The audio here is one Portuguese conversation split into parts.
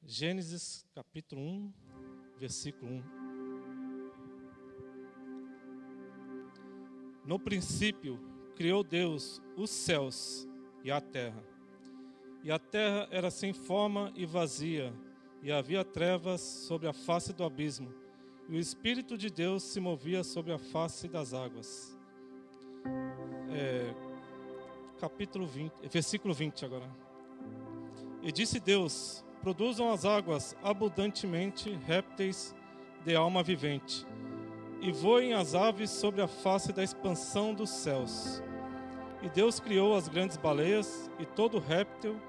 Gênesis capítulo 1, versículo 1. No princípio, criou Deus os céus e a terra. E a terra era sem forma e vazia, e havia trevas sobre a face do abismo, e o Espírito de Deus se movia sobre a face das águas. Capítulo 20, versículo 20 agora. E disse Deus: produzam as águas abundantemente répteis de alma vivente, e voem as aves sobre a face da expansão dos céus. E Deus criou as grandes baleias e todo réptil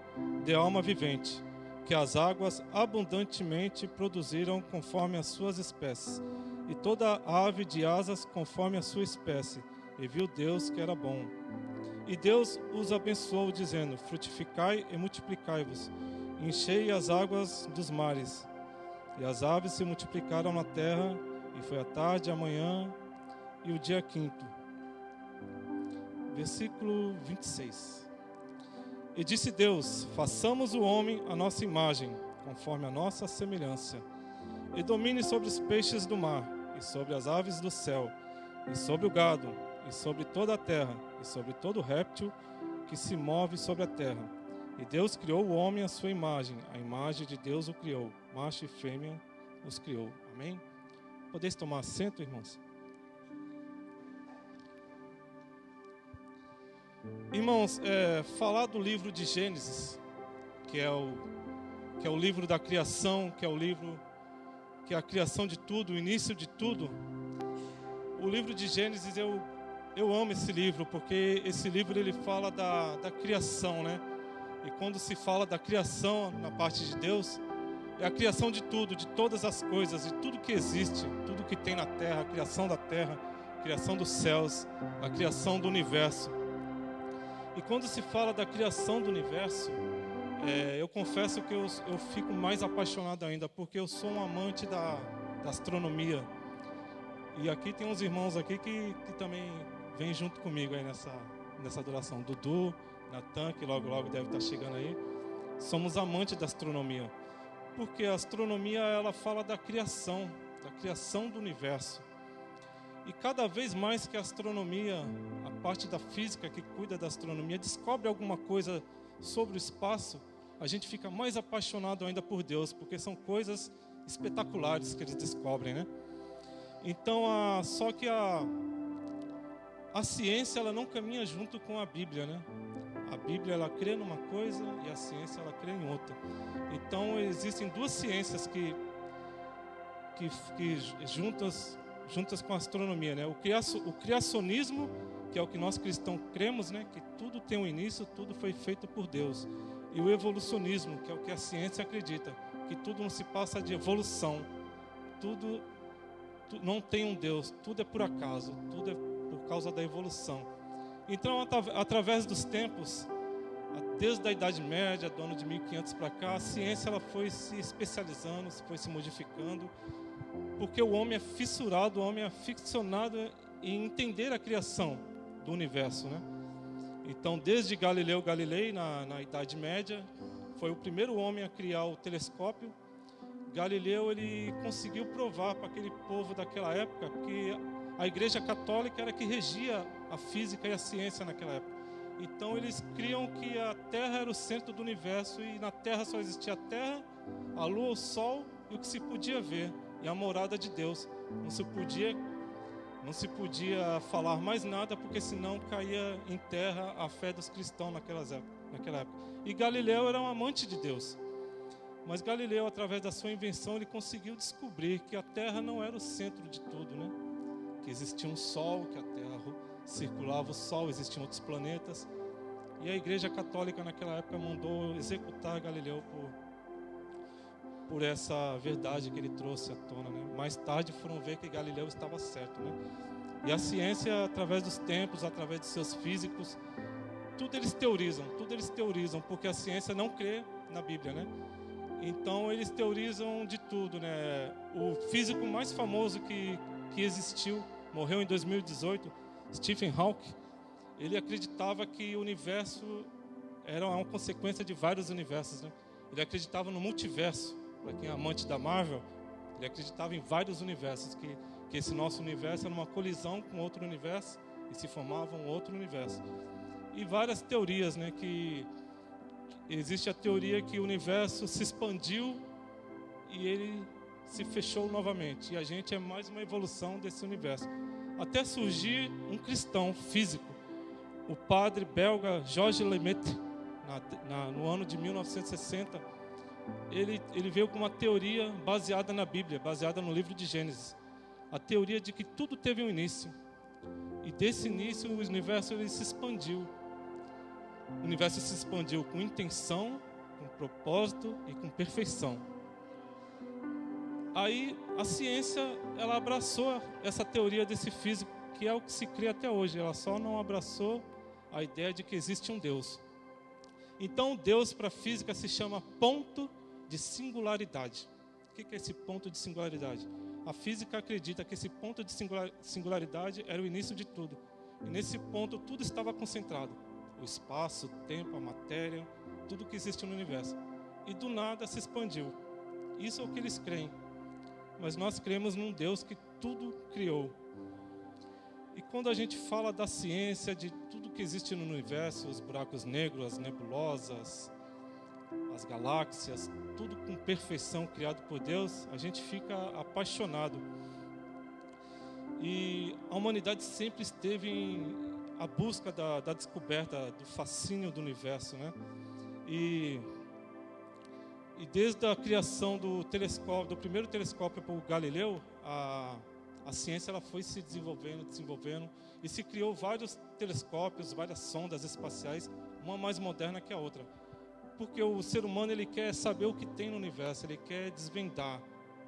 de alma vivente, que as águas abundantemente produziram conforme as suas espécies, e toda ave de asas conforme a sua espécie. E viu Deus que era bom. E Deus os abençoou, dizendo: frutificai e multiplicai-vos, enchei as águas dos mares. E as aves se multiplicaram na terra, e foi a tarde, a manhã e o dia quinto. Versículo 26. E disse Deus: façamos o homem à nossa imagem, conforme a nossa semelhança, e domine sobre os peixes do mar, e sobre as aves do céu, e sobre o gado, e sobre toda a terra, e sobre todo réptil que se move sobre a terra. E Deus criou o homem à sua imagem, a imagem de Deus o criou, macho e fêmea os criou. Amém? Podeis tomar assento, irmãos? Irmãos, falar do livro de Gênesis, que é o livro da criação, que é a criação de tudo, o início de tudo. O livro de Gênesis, eu amo esse livro, porque esse livro ele fala da criação, né? E quando se fala da criação na parte de Deus, é a criação de tudo, de todas as coisas, de tudo que existe, tudo que tem na terra, a criação da terra, a criação dos céus, a criação do universo. E quando se fala da criação do universo, eu confesso que eu fico mais apaixonado ainda, porque eu sou um amante da astronomia. E aqui tem uns irmãos aqui que também vêm junto comigo aí nessa adoração. Dudu, Natan, que logo deve estar chegando aí. Somos amantes da astronomia, porque a astronomia ela fala da criação do universo. E cada vez mais que a astronomia, a parte da física que cuida da astronomia, descobre alguma coisa sobre o espaço, a gente fica mais apaixonado ainda por Deus, porque são coisas espetaculares que eles descobrem, né? Então, só que a ciência ela não caminha junto com a Bíblia, né? A Bíblia ela crê numa coisa e a ciência ela crê em outra. Então existem duas ciências que juntas com a astronomia, né? O criacionismo, que é o que nós cristãos cremos, né? Que tudo tem um início, tudo foi feito por Deus. E o evolucionismo, que é o que a ciência acredita, que tudo não se passa de evolução, tudo não tem um Deus, tudo é por acaso, tudo é por causa da evolução. Então, através dos tempos, desde a Idade Média, do ano de 1500 para cá, a ciência ela foi se especializando, foi se modificando, porque o homem é fissurado, o homem é aficionado em entender a criação do universo, né? Então, desde Galileu Galilei, na Idade Média, foi o primeiro homem a criar o telescópio. Galileu ele conseguiu provar para aquele povo daquela época que a Igreja Católica era que regia a física e a ciência naquela época. Então eles criam que a Terra era o centro do universo e na Terra só existia a Terra, a Lua, o Sol e o que se podia ver, e a morada de Deus. Não se podia falar mais nada, porque senão caía em terra a fé dos cristãos naquela época. E Galileu era um amante de Deus. Mas Galileu, através da sua invenção, ele conseguiu descobrir que a Terra não era o centro de tudo, né? Que existia um Sol, que a Terra circulava o Sol, existiam outros planetas. E a Igreja Católica naquela época mandou executar Galileu por essa verdade que ele trouxe à tona, né? Mais tarde foram ver que Galileu estava certo, né? E a ciência, através dos tempos, através de seus físicos, tudo eles teorizam, porque a ciência não crê na Bíblia, né? Então eles teorizam de tudo, né? O físico mais famoso que existiu, morreu em 2018, Stephen Hawking, ele acreditava que o universo era uma consequência de vários universos, né? Ele acreditava no multiverso. para quem é amante da Marvel, ele acreditava em vários universos, que esse nosso universo era uma colisão com outro universo e se formava um outro universo. E várias teorias, né, que existe a teoria que o universo se expandiu e ele se fechou novamente. E a gente é mais uma evolução desse universo. Até surgir um cristão físico, o padre belga Georges Lemaitre, no ano de 1960, ele veio com uma teoria baseada na Bíblia, baseada no livro de Gênesis. A teoria de que tudo teve um início. E desse início o universo ele se expandiu. O universo se expandiu com intenção, com propósito e com perfeição. Aí a ciência ela abraçou essa teoria desse físico, que é o que se crê até hoje. Ela só não abraçou a ideia de que existe um Deus. Então Deus para a física se chama ponto de singularidade. O que é esse ponto de singularidade? A física acredita que esse ponto de singularidade era o início de tudo. E nesse ponto tudo estava concentrado. O espaço, o tempo, a matéria, tudo que existe no universo. E do nada se expandiu. Isso é o que eles creem. Mas nós cremos num Deus que tudo criou. E quando a gente fala da ciência, de tudo que existe no universo, os buracos negros, as nebulosas, as galáxias, tudo com perfeição criado por Deus, a gente fica apaixonado. E a humanidade sempre esteve em a busca da descoberta, do fascínio do universo, né? E desde a criação do telescópio, do primeiro telescópio por Galileu, a ciência ela foi se desenvolvendo, e se criou vários telescópios, várias sondas espaciais, uma mais moderna que a outra. Porque o ser humano ele quer saber o que tem no universo, ele quer desvendar,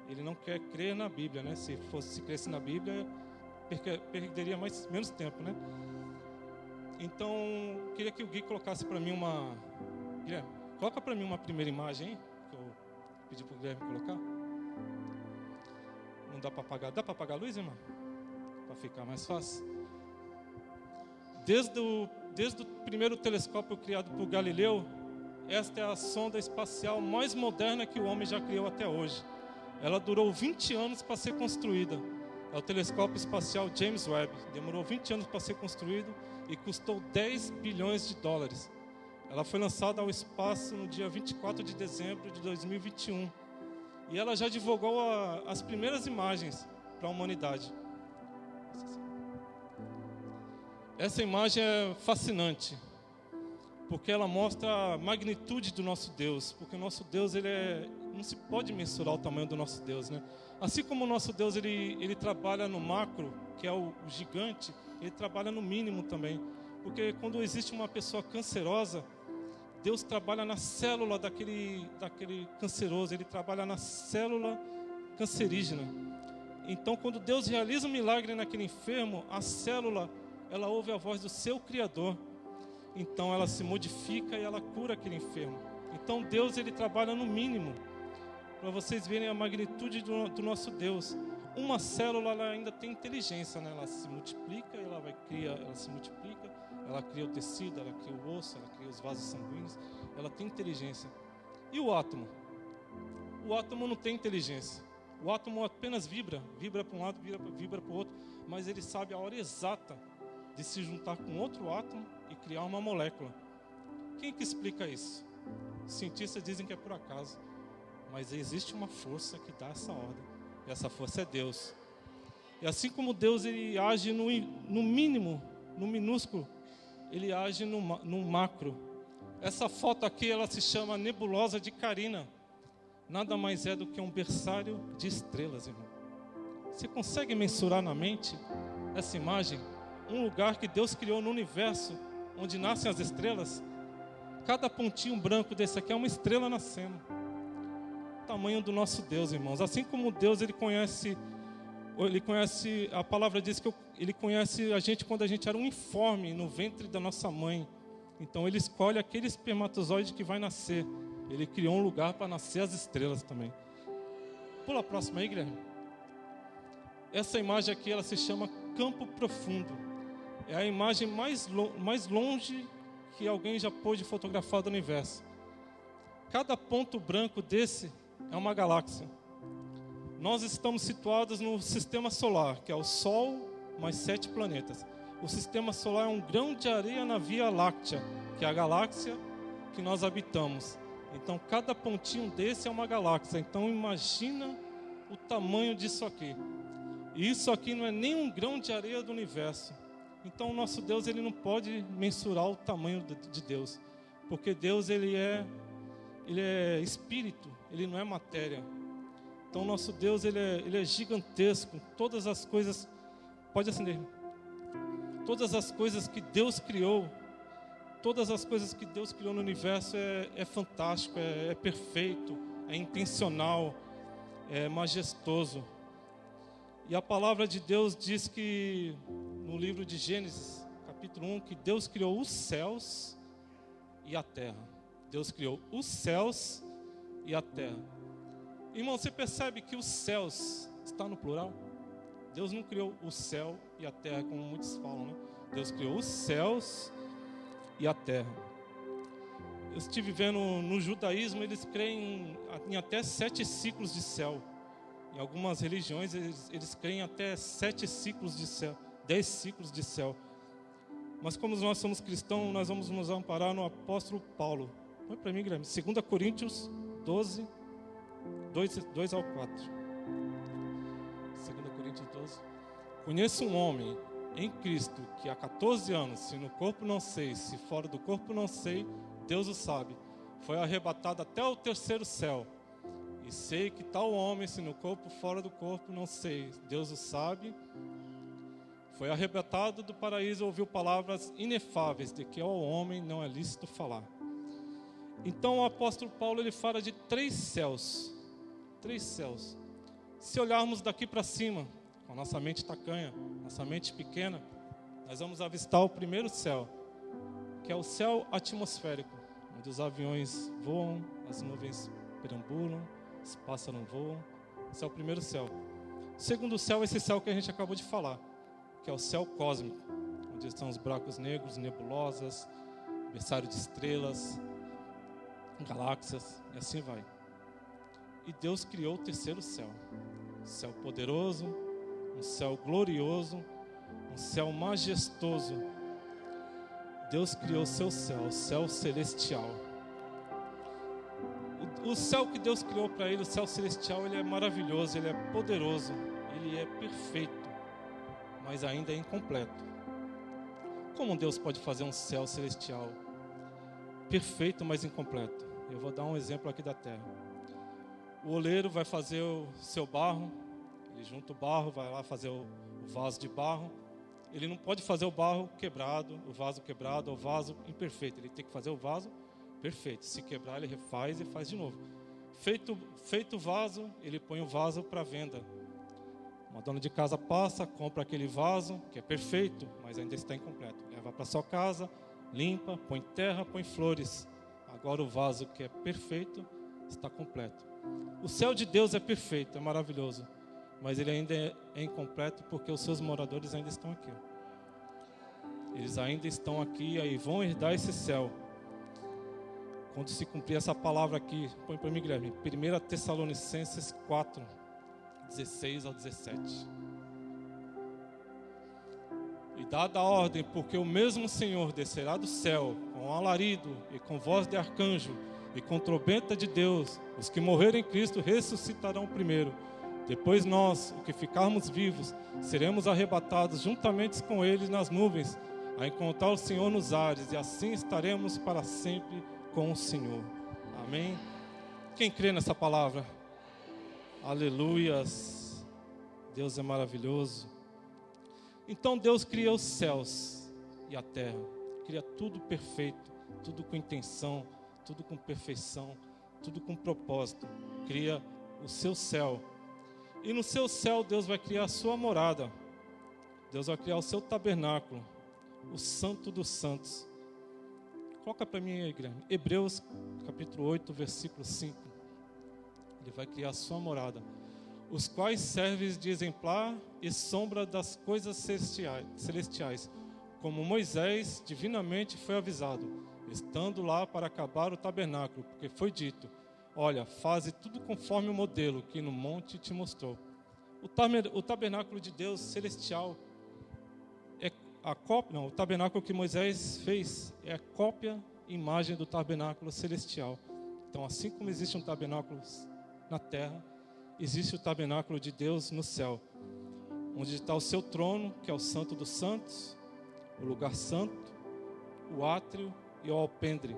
ele não quer crer na Bíblia, né? Se cresce na Bíblia, perderia menos tempo, né? Então, queria que o Gui colocasse para mim Guilherme, coloca para mim uma primeira imagem, hein? Que eu pedi para o Guilherme colocar. Não dá para apagar. Dá para apagar a luz, irmão? Para ficar mais fácil. Desde o primeiro telescópio criado por Galileu, esta é a sonda espacial mais moderna que o homem já criou até hoje. Ela durou 20 anos para ser construída. É o telescópio espacial James Webb. Demorou 20 anos para ser construído e custou 10 bilhões de dólares. Ela foi lançada ao espaço no dia 24 de dezembro de 2021. E ela já divulgou as primeiras imagens para a humanidade. Essa imagem é fascinante, porque ela mostra a magnitude do nosso Deus. Porque o nosso Deus, não se pode mensurar o tamanho do nosso Deus, né? Assim como o nosso Deus, ele trabalha no macro, que é o gigante, ele trabalha no mínimo também. Porque quando existe uma pessoa cancerosa, Deus trabalha na célula daquele canceroso, ele trabalha na célula cancerígena. Então, quando Deus realiza um milagre naquele enfermo, a célula, ela ouve a voz do seu Criador. Então, ela se modifica e ela cura aquele enfermo. Então, Deus, ele trabalha no mínimo. Para vocês verem a magnitude do nosso Deus. Uma célula, ela ainda tem inteligência, né? Ela se multiplica, ela se multiplica, ela cria o tecido, ela cria o osso, ela cria os vasos sanguíneos, ela tem inteligência. E o átomo? O átomo não tem inteligência. O átomo apenas vibra para um lado, vibra para o outro, mas ele sabe a hora exata de se juntar com outro átomo e criar uma molécula. Quem que explica isso? Os cientistas dizem que é por acaso, mas existe uma força que dá essa ordem, e essa força é Deus. E assim como Deus ele age no mínimo, no minúsculo, ele age no macro. Essa foto aqui, ela se chama Nebulosa de Carina. Nada mais é do que um berçário de estrelas, irmão. Você consegue mensurar na mente essa imagem? Um lugar que Deus criou no universo, onde nascem as estrelas. Cada pontinho branco desse aqui é uma estrela nascendo. O tamanho do nosso Deus, irmãos. Assim como Deus, ele conhece, a palavra diz que ele conhece a gente quando a gente era um informe no ventre da nossa mãe. Então ele escolhe aquele espermatozoide que vai nascer. Ele criou um lugar para nascer as estrelas também. Pula a próxima aí, Guilherme. Essa imagem aqui, ela se chama Campo Profundo. É a imagem mais longe que alguém já pôde fotografar do universo. Cada ponto branco desse é uma galáxia. Nós estamos situados no sistema solar, que é o Sol mais 7 planetas. O sistema solar é um grão de areia na Via Láctea, que é a galáxia que nós habitamos. Então, cada pontinho desse é uma galáxia. Então, imagina o tamanho disso aqui. E isso aqui não é nem um grão de areia do universo. Então, o nosso Deus, ele não pode mensurar o tamanho de Deus. Porque Deus, ele é espírito, ele não é matéria. Então, o nosso Deus, ele é gigantesco. Todas as coisas, pode acender. Todas as coisas que Deus criou, todas as coisas que Deus criou no universo é fantástico, é perfeito, é intencional, é majestoso. E a palavra de Deus diz que, no livro de Gênesis, capítulo 1, que Deus criou os céus e a terra. Deus criou os céus e a terra. Irmão, você percebe que os céus está no plural? Deus não criou o céu e a terra, como muitos falam, né? Deus criou os céus e a terra. Eu estive vendo no judaísmo, eles creem em até 7 ciclos de céu. Em algumas religiões, eles creem até 7 ciclos de céu, 10 ciclos de céu. Mas como nós somos cristãos, nós vamos nos amparar no apóstolo Paulo. Põe para mim, Guilherme. 2 Coríntios 12, 2 ao 4. 2 Coríntios 12. Conheço um homem em Cristo que há 14 anos, se no corpo não sei, se fora do corpo não sei, Deus o sabe, foi arrebatado até o 3º céu. E sei que tal homem, se no corpo, fora do corpo, não sei, Deus o sabe, foi arrebatado do paraíso e ouviu palavras inefáveis, de que ao homem não é lícito falar. Então o apóstolo Paulo, ele fala de 3 céus. 3 céus. Se olharmos daqui para cima, com a nossa mente tacanha, nossa mente pequena, nós vamos avistar o primeiro céu, que é o céu atmosférico, onde os aviões voam, as nuvens perambulam, os pássaros voam. Esse é o primeiro céu. O segundo céu é esse céu que a gente acabou de falar, que é o céu cósmico, onde estão os buracos negros, nebulosas, berçário de estrelas, galáxias, e assim vai. E Deus criou o 3º céu, um céu poderoso, um céu glorioso, um céu majestoso. Deus criou o seu céu, o céu celestial. O céu que Deus criou para ele, o céu celestial, ele é maravilhoso, ele é poderoso, ele é perfeito, mas ainda é incompleto. Como Deus pode fazer um céu celestial perfeito, mas incompleto? Eu vou dar um exemplo aqui da terra. O oleiro vai fazer o seu barro, ele junta o barro, vai lá fazer o vaso de barro. Ele não pode fazer o barro quebrado, o vaso quebrado, ou o vaso imperfeito. Ele tem que fazer o vaso perfeito. Se quebrar, ele refaz e faz de novo. Feito o vaso, ele põe o vaso para venda. Uma dona de casa passa, compra aquele vaso, que é perfeito, mas ainda está incompleto. Leva para sua casa, limpa, põe terra, põe flores. Agora o vaso que é perfeito está completo. O céu de Deus é perfeito, é maravilhoso, mas ele ainda é incompleto porque os seus moradores ainda estão aqui. Eles ainda estão aqui e vão herdar esse céu. Quando se cumprir essa palavra aqui, põe para mim, Guilherme, 1 Tessalonicenses 4, 16 ao 17. E dada a ordem, porque o mesmo Senhor descerá do céu, com alarido e com voz de arcanjo, e com trombeta de Deus, os que morrerem em Cristo ressuscitarão primeiro. Depois nós, os que ficarmos vivos, seremos arrebatados juntamente com eles nas nuvens, a encontrar o Senhor nos ares, e assim estaremos para sempre com o Senhor. Amém? Quem crê nessa palavra? Aleluias! Deus é maravilhoso. Então Deus cria os céus e a terra, cria tudo perfeito, tudo com intenção, tudo com perfeição, tudo com propósito. Cria o seu céu. E no seu céu Deus vai criar a sua morada. Deus vai criar o seu tabernáculo, o santo dos santos. Coloca para mim aí, Guilherme. Hebreus capítulo 8, versículo 5. Ele vai criar a sua morada, os quais servem de exemplar e sombra das coisas celestiais, como Moisés divinamente foi avisado, estando lá para acabar o tabernáculo, porque foi dito: Olha, faze tudo conforme o modelo que no monte te mostrou. O tabernáculo de Deus celestial é a cópia, não, o tabernáculo que Moisés fez é a cópia e imagem do tabernáculo celestial. Então, assim como existe um tabernáculo na terra, existe o tabernáculo de Deus no céu, onde está o seu trono, que é o Santo dos Santos, o lugar santo, o átrio e o alpendre.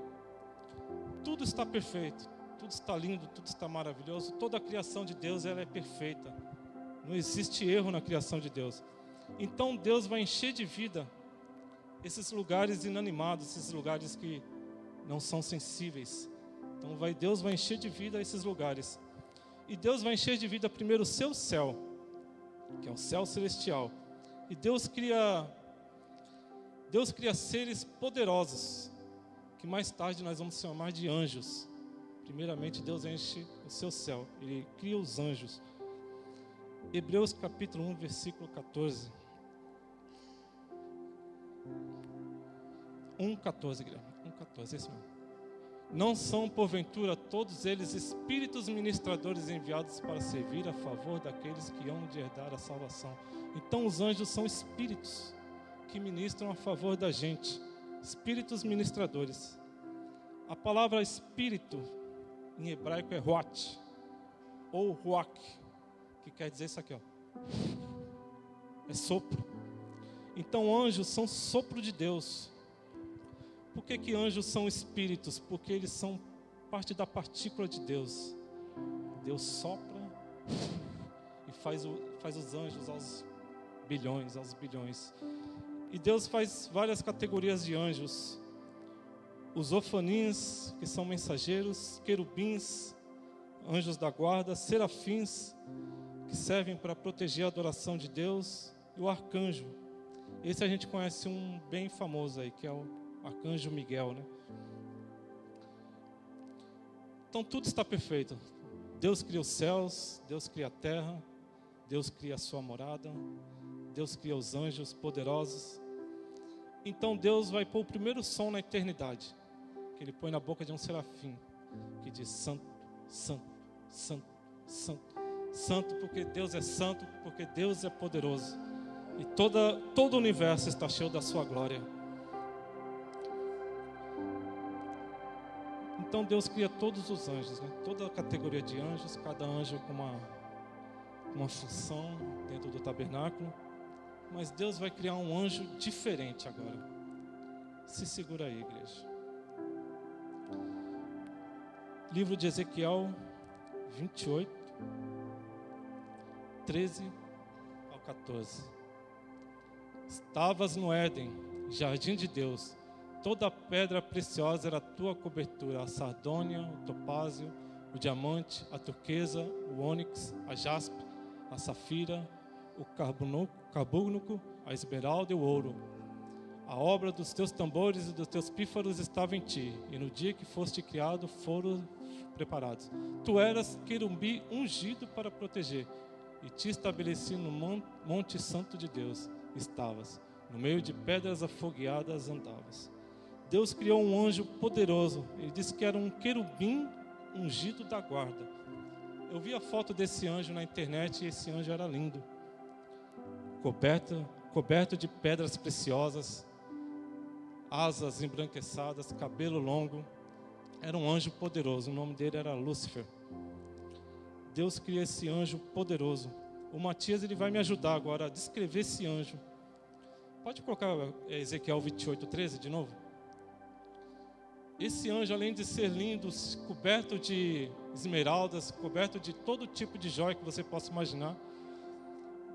Tudo está perfeito, tudo está lindo, tudo está maravilhoso. Toda a criação de Deus, ela é perfeita. Não existe erro na criação de Deus. Então Deus vai encher de vida esses lugares inanimados, esses lugares que não são sensíveis. Então Deus vai encher de vida esses lugares. E Deus vai encher de vida primeiro o seu céu, que é o céu celestial. E Deus cria seres poderosos, que mais tarde nós vamos chamar de anjos. Primeiramente Deus enche o seu céu, Ele cria os anjos. Hebreus capítulo 1, versículo 14. 1,14, Guilherme. 1,14, é isso mesmo. Não são, porventura, todos eles espíritos ministradores enviados para servir a favor daqueles que hão de herdar a salvação? Então os anjos são espíritos que ministram a favor da gente. Espíritos ministradores. A palavra espírito em hebraico é ruach, ou ruach, que quer dizer isso aqui, ó. É sopro. Então anjos são sopro de Deus. Por que anjos são espíritos? Porque eles são parte da partícula de Deus. Deus sopra e faz os anjos aos bilhões. E Deus faz várias categorias de anjos. Os ofanins, que são mensageiros, querubins, anjos da guarda, serafins, que servem para proteger a adoração de Deus, e o arcanjo. Esse a gente conhece um bem famoso aí, que é o arcanjo Miguel, né? Então tudo está perfeito. Deus cria os céus, Deus cria a terra, Deus cria a sua morada, Deus cria os anjos poderosos. Então Deus vai pôr o primeiro som na eternidade, que Ele põe na boca de um serafim, que diz: Santo, Santo, Santo, Santo. Santo porque Deus é santo, porque Deus é poderoso. E todo o universo está cheio da sua glória. Então Deus cria todos os anjos, né? Toda a categoria de anjos, cada anjo com uma função dentro do tabernáculo. Mas Deus vai criar um anjo diferente agora. Se segura aí, igreja. Livro de Ezequiel 28, 13 ao 14. Estavas no Éden, jardim de Deus. Toda pedra preciosa era a tua cobertura: a sardônia, o topázio, o diamante, a turquesa, o ônix, a jaspe, a safira, o carbúnculo, a esmeralda e o ouro. A obra dos teus tambores e dos teus pífaros estava em ti, e no dia que foste criado foram preparados. Tu eras querumbi ungido para proteger, e te estabeleci no monte santo de Deus. Estavas no meio de pedras afogueadas, andavas. Deus criou um anjo poderoso. Ele disse que era um querubim ungido da guarda. Eu vi a foto desse anjo na internet e esse anjo era lindo, coberto de pedras preciosas, asas embranquiçadas, cabelo longo. Era um anjo poderoso. O nome dele era Lúcifer. Deus cria esse anjo poderoso. O Matias, ele vai me ajudar agora a descrever esse anjo. Pode colocar Ezequiel 28, 13 de novo? Esse anjo, além de ser lindo, coberto de esmeraldas, coberto de todo tipo de joia que você possa imaginar,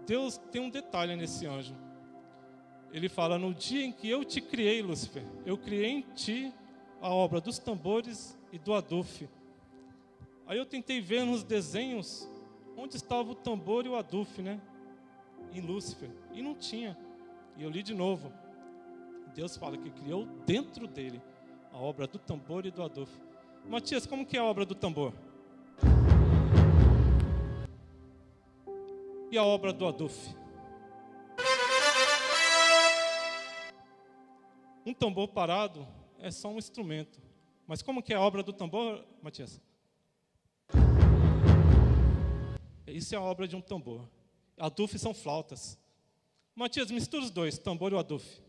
Deus tem um detalhe nesse anjo. Ele fala: no dia em que eu te criei, Lúcifer, eu criei em ti a obra dos tambores e do adufe. Aí eu tentei ver nos desenhos onde estava o tambor e o adufe, né? Em Lúcifer. E não tinha. E eu li de novo. Deus fala que criou dentro dele a obra do tambor e do adufe. Matias, como que é a obra do tambor? E a obra do adufe? Um tambor parado é só um instrumento. Mas como que é a obra do tambor, Matias? Isso é a obra de um tambor. Aduf são flautas. Matias, mistura os dois, tambor e o aduf.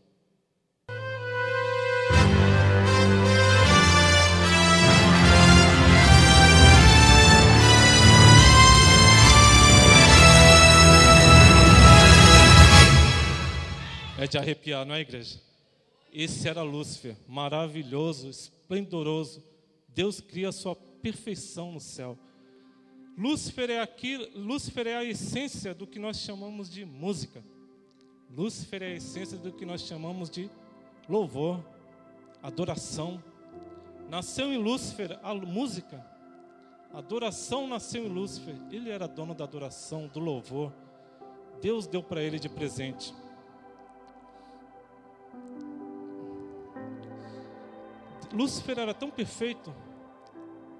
É de arrepiar, não é, igreja? Esse era Lúcifer, maravilhoso, esplendoroso. Deus cria a sua perfeição no céu. Lúcifer é a essência do que nós chamamos de música. Lúcifer é a essência do que nós chamamos de louvor, adoração. Nasceu em Lúcifer a música. A adoração nasceu em Lúcifer. Ele era dono da adoração, do louvor. Deus deu para ele de presente. Lúcifer era tão perfeito,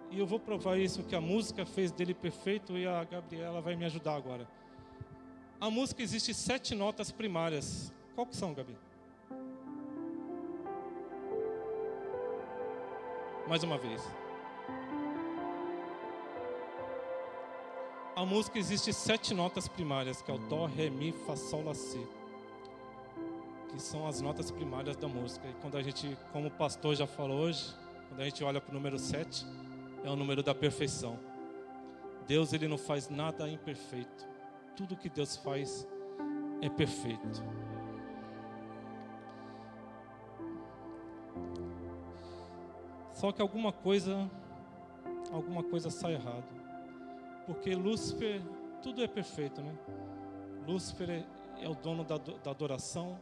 e eu vou provar isso, que a música fez dele perfeito, e a Gabriela vai me ajudar agora. A música existe 7 notas primárias. Qual que são, Gabi? Mais uma vez. A música existe 7 notas primárias, que é o Dó, Ré, Mi, Fá, Sol, Lá, Si. Que são as notas primárias da música. E quando a gente, como o pastor já falou hoje, quando a gente olha para o número 7, é o número da perfeição. Deus, ele não faz nada imperfeito. Tudo que Deus faz é perfeito. Só que alguma coisa sai errado. Porque Lúcifer, tudo é perfeito, né? Lúcifer é o dono da adoração.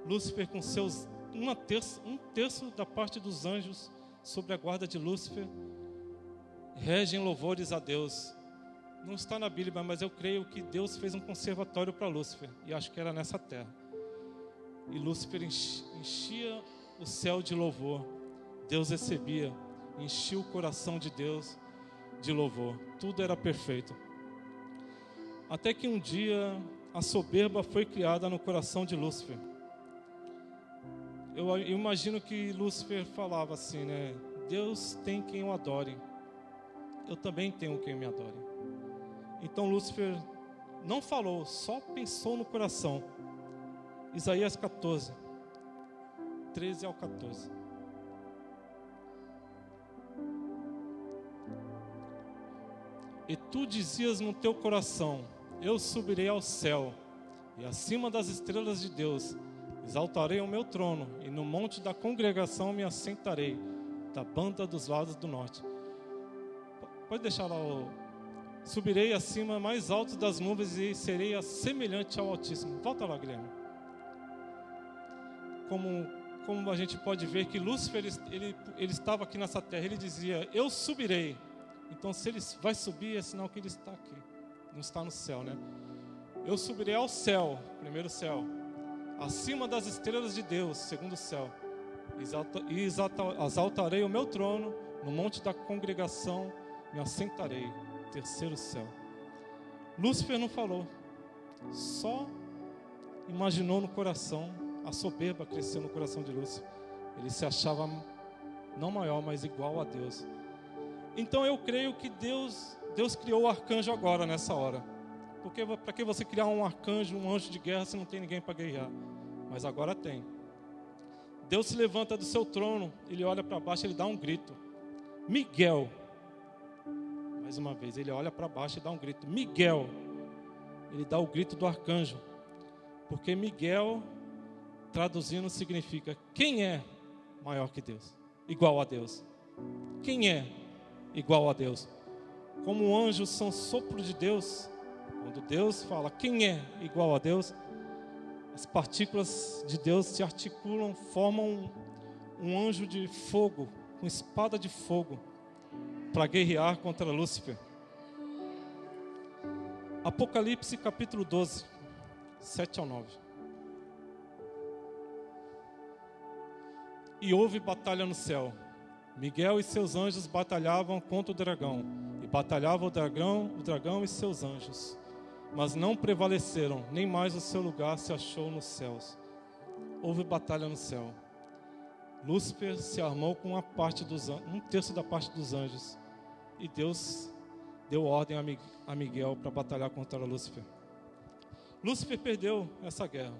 Lúcifer com seus um terço da parte dos anjos sobre a guarda de Lúcifer regem louvores a Deus. Não está na Bíblia, mas eu creio que Deus fez um conservatório para Lúcifer, e acho que era nessa terra. E Lúcifer enchia o céu de louvor. Deus recebia, enchia o coração de Deus de louvor. Tudo era perfeito. Até que um dia a soberba foi criada no coração de Lúcifer. Eu imagino que Lúcifer falava assim, né? Deus tem quem o adore. Eu também tenho quem me adore. Então Lúcifer não falou, só pensou no coração. Isaías 14, 13 ao 14. E tu dizias no teu coração: eu subirei ao céu, e acima das estrelas de Deus exaltarei o meu trono, e no monte da congregação me assentarei, da banda dos lados do norte. Pode deixar lá o... Subirei acima, mais alto das nuvens, e serei semelhante ao Altíssimo. Volta lá, Guilherme. Como a gente pode ver que Lúcifer, ele estava aqui nessa terra, ele dizia: eu subirei. Então, se ele vai subir, é sinal que ele está aqui, não está no céu, né? Eu subirei ao céu, primeiro céu, acima das estrelas de Deus, segundo céu, e exaltarei o meu trono, no monte da congregação me assentarei, terceiro céu. Lúcifer não falou, só imaginou no coração. A soberba cresceu no coração de Lúcifer. Ele se achava não maior, mas igual a Deus. Então eu creio que Deus criou o arcanjo agora, nessa hora. Porque para que você criar um arcanjo, um anjo de guerra, se não tem ninguém para guerrear? Mas agora tem. Deus se levanta do seu trono, ele olha para baixo, ele dá um grito: Miguel. Mais uma vez, ele olha para baixo e dá um grito: Miguel. Ele dá o grito do arcanjo. Porque Miguel, traduzindo, significa: quem é maior que Deus? Igual a Deus. Quem é igual a Deus? Como anjos são sopro de Deus, quando Deus fala quem é igual a Deus, as partículas de Deus se articulam, formam um anjo de fogo, com espada de fogo, para guerrear contra Lúcifer. Apocalipse capítulo 12, 7 ao 9. E houve batalha no céu. Miguel e seus anjos batalhavam contra o dragão, e batalhava o dragão e seus anjos, mas não prevaleceram, nem mais o seu lugar se achou nos céus. Houve batalha no céu. Lúcifer se armou com um terço da parte dos anjos, e Deus deu ordem a Miguel para batalhar contra Lúcifer. Lúcifer perdeu essa guerra.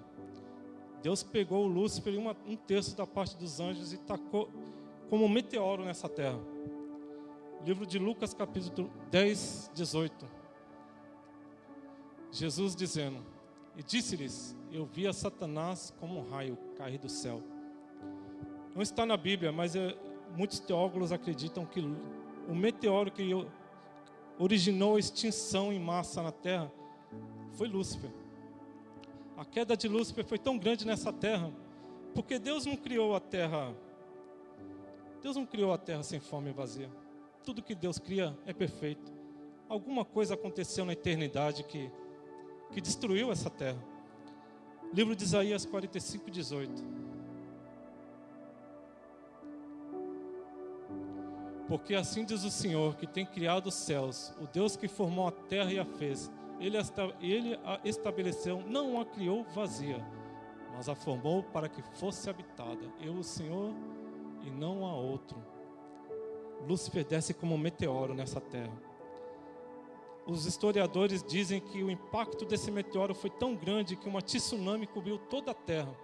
Deus pegou o Lúcifer e um terço da parte dos anjos e tacou como um meteoro nessa terra. Livro de Lucas, capítulo 10, 18. Jesus dizendo: e disse-lhes, eu via Satanás como um raio cair do céu. Não está na Bíblia, mas muitos teólogos acreditam que o meteoro que originou a extinção em massa na terra foi Lúcifer. A queda de Lúcifer foi tão grande nessa terra, porque Deus não criou a terra sem fome e vazia. Tudo que Deus cria é perfeito. Alguma coisa aconteceu na eternidade que destruiu essa terra. Livro de Isaías 45, 18. Porque assim diz o Senhor, que tem criado os céus, o Deus que formou a terra e a fez. Ele a estabeleceu, não a criou vazia, mas a formou para que fosse habitada. Eu, o Senhor, e não há outro. Lúcifer desce como um meteoro nessa terra. Os historiadores dizem que o impacto desse meteoro foi tão grande que uma tsunami cobriu toda a terra,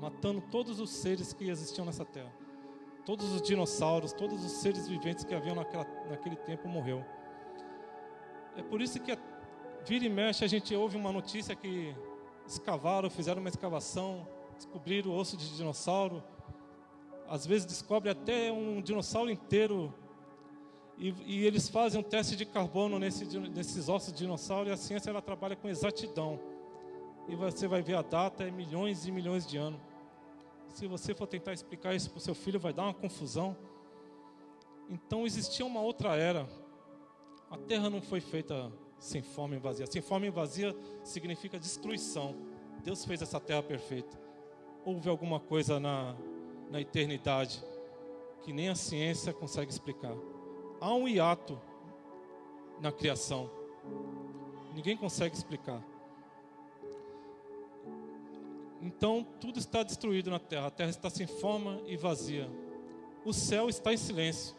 matando todos os seres que existiam nessa terra. Todos os dinossauros, todos os seres viventes que haviam naquele tempo morreu. É por isso que vira e mexe a gente ouve uma notícia que fizeram uma escavação, descobriram o osso de dinossauro. Às vezes descobre até um dinossauro inteiro. E eles fazem um teste de carbono nesses ossos de dinossauro, e a ciência ela trabalha com exatidão. E você vai ver a data, é milhões e milhões de anos. Se você for tentar explicar isso para o seu filho, vai dar uma confusão. Então existia uma outra era. A terra não foi feita sem fome e vazia. Sem fome e vazia significa destruição. Deus fez essa terra perfeita. Houve alguma coisa na eternidade que nem a ciência consegue explicar. Há um hiato na criação. Ninguém consegue explicar. Então tudo está destruído na terra. A terra está sem forma e vazia. O céu está em silêncio.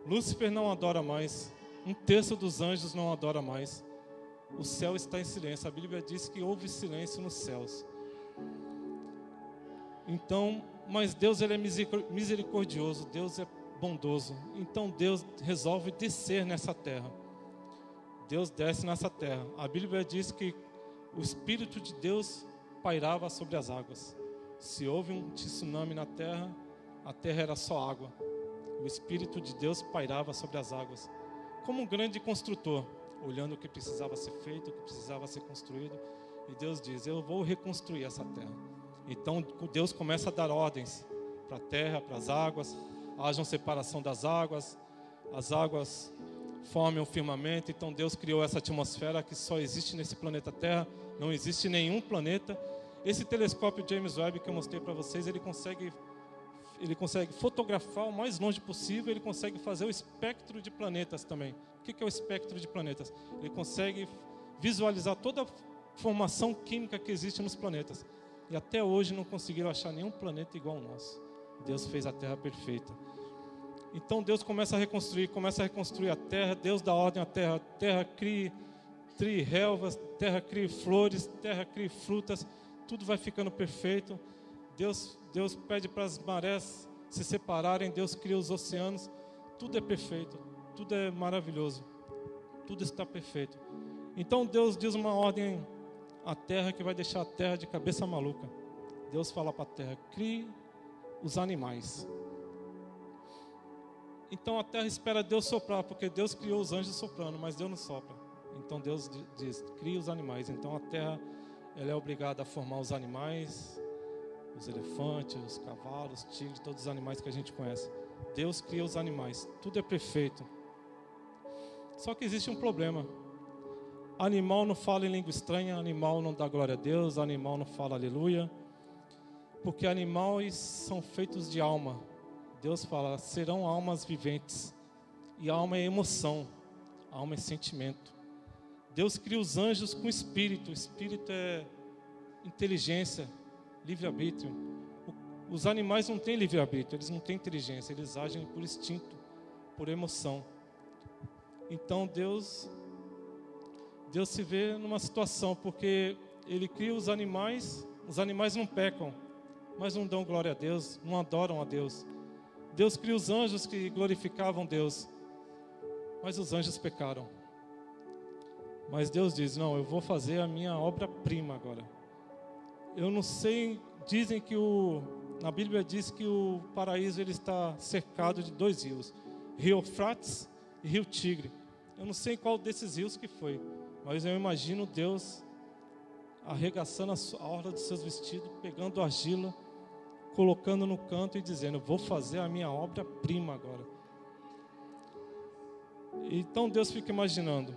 Lúcifer não adora mais. Um terço dos anjos não adora mais. O céu está em silêncio. A Bíblia diz que houve silêncio nos céus. Então, mas Deus ele é misericordioso. Deus é bondoso. Então Deus resolve descer nessa terra. Deus desce nessa terra. A Bíblia diz que o Espírito de Deus pairava sobre as águas. Se houve um tsunami na terra, a terra era só água. O Espírito de Deus pairava sobre as águas, como um grande construtor, olhando o que precisava ser feito, o que precisava ser construído. E Deus diz: eu vou reconstruir essa terra. Então Deus começa a dar ordens para a terra, para as águas. Hajam separação das águas. As águas formem o firmamento. Então Deus criou essa atmosfera que só existe nesse planeta Terra. Não existe nenhum planeta. Esse telescópio James Webb que eu mostrei para vocês, ele consegue fotografar o mais longe possível. Ele consegue fazer o espectro de planetas também. O que é o espectro de planetas? Ele consegue visualizar toda a formação química que existe nos planetas. E até hoje não conseguiram achar nenhum planeta igual ao nosso. Deus fez a Terra perfeita. Então Deus começa a reconstruir a terra. Deus dá ordem à terra. A terra crie relvas, terra crie flores, terra crie frutas. Tudo vai ficando perfeito. Deus pede para as marés se separarem. Deus cria os oceanos. Tudo é perfeito. Tudo é maravilhoso. Tudo está perfeito. Então Deus diz uma ordem à terra que vai deixar a terra de cabeça maluca. Deus fala para a terra: crie os animais. Então a terra espera Deus soprar, porque Deus criou os anjos soprando, mas Deus não sopra. Então Deus diz: cria os animais. Então a terra ela é obrigada a formar os animais, os elefantes, os cavalos, os tigres, todos os animais que a gente conhece. Deus cria os animais, tudo é perfeito. Só que existe um problema. Animal não fala em língua estranha, animal não dá glória a Deus, animal não fala aleluia, porque animais são feitos de alma. Deus fala: serão almas viventes. E alma é emoção, alma é sentimento. Deus cria os anjos com espírito. O espírito é inteligência, livre-arbítrio. Os animais não têm livre-arbítrio, eles não têm inteligência, eles agem por instinto, por emoção. Então Deus se vê numa situação, porque Ele cria os animais não pecam, mas não dão glória a Deus, não adoram a Deus. Deus cria os anjos que glorificavam Deus, mas os anjos pecaram. Mas Deus diz, não, eu vou fazer a minha obra-prima agora. Eu não sei, dizem que na Bíblia diz que o paraíso ele está cercado de 2 rios, Rio Eufrates e Rio Tigre. Eu não sei qual desses rios que foi, mas eu imagino Deus arregaçando a orla dos seus vestidos, pegando argila, colocando no canto e dizendo, vou fazer a minha obra-prima agora. Então Deus fica imaginando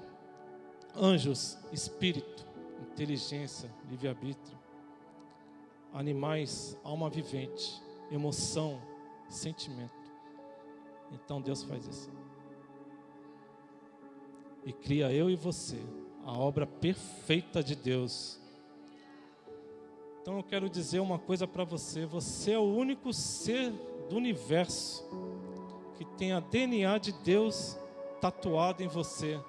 anjos, espírito, inteligência, livre-arbítrio, animais, alma vivente, emoção, sentimento. Então Deus faz isso. E cria eu e você, a obra perfeita de Deus. Então eu quero dizer uma coisa para você. Você é o único ser do universo que tem a DNA de Deus tatuado em você,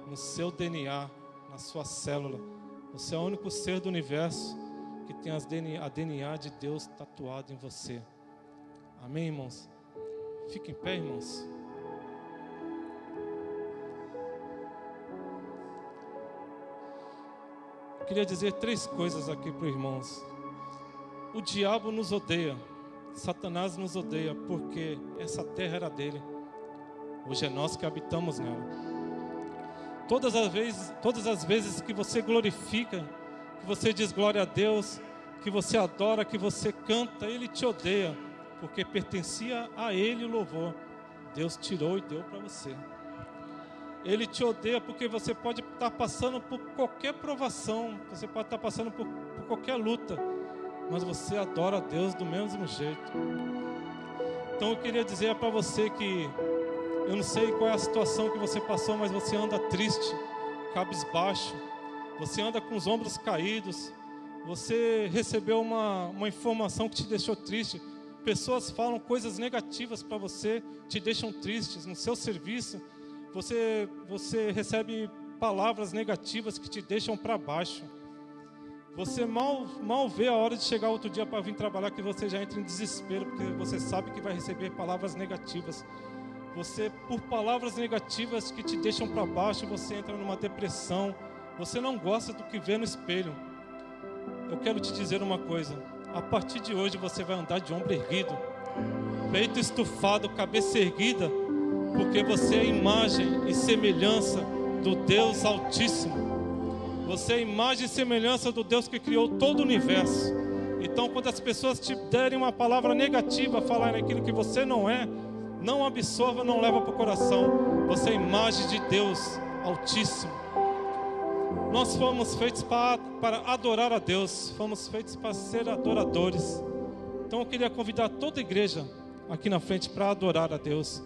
no seu DNA, na sua célula. Você é o único ser do universo que tem a DNA de Deus tatuado em você. Amém, irmãos? Fiquem em pé, irmãos. Eu queria dizer 3 coisas aqui para os irmãos. O diabo nos odeia, Satanás nos odeia, porque essa terra era dele. Hoje é nós que habitamos nela. Todas as vezes que você glorifica, que você diz glória a Deus, que você adora, que você canta, Ele te odeia, porque pertencia a Ele o louvor. Deus tirou e deu para você. Ele te odeia porque você pode estar passando por qualquer provação, você pode estar passando por qualquer luta, mas você adora a Deus do mesmo jeito. Então eu queria dizer para você que eu não sei qual é a situação que você passou, mas você anda triste, cabisbaixo, você anda com os ombros caídos, você recebeu uma informação que te deixou triste, pessoas falam coisas negativas para você, te deixam tristes no seu serviço, você recebe palavras negativas que te deixam para baixo. Você mal vê a hora de chegar outro dia para vir trabalhar, que você já entra em desespero, porque você sabe que vai receber palavras negativas. Você, por palavras negativas que te deixam para baixo, você entra numa depressão. Você não gosta do que vê no espelho. Eu quero te dizer uma coisa. A partir de hoje você vai andar de ombro erguido, peito estufado, cabeça erguida, porque você é imagem e semelhança do Deus Altíssimo. Você é imagem e semelhança do Deus que criou todo o universo. Então, quando as pessoas te derem uma palavra negativa, falarem aquilo que você não é, não absorva, não leva para o coração. Você é imagem de Deus Altíssimo. Nós fomos feitos para adorar a Deus. Fomos feitos para ser adoradores. Então eu queria convidar toda a igreja aqui na frente para adorar a Deus.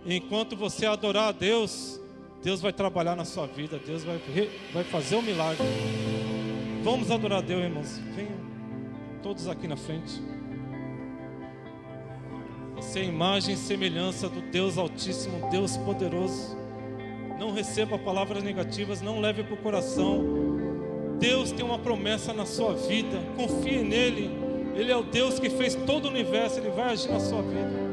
E enquanto você adorar a Deus, Deus vai trabalhar na sua vida. Deus vai fazer um milagre. Vamos adorar a Deus, irmãos. Venham todos aqui na frente. Você é imagem e semelhança do Deus Altíssimo, Deus poderoso. Não receba palavras negativas, não leve para o coração. Deus tem uma promessa na sua vida. Confie nele. Ele é o Deus que fez todo o universo. Ele vai agir na sua vida.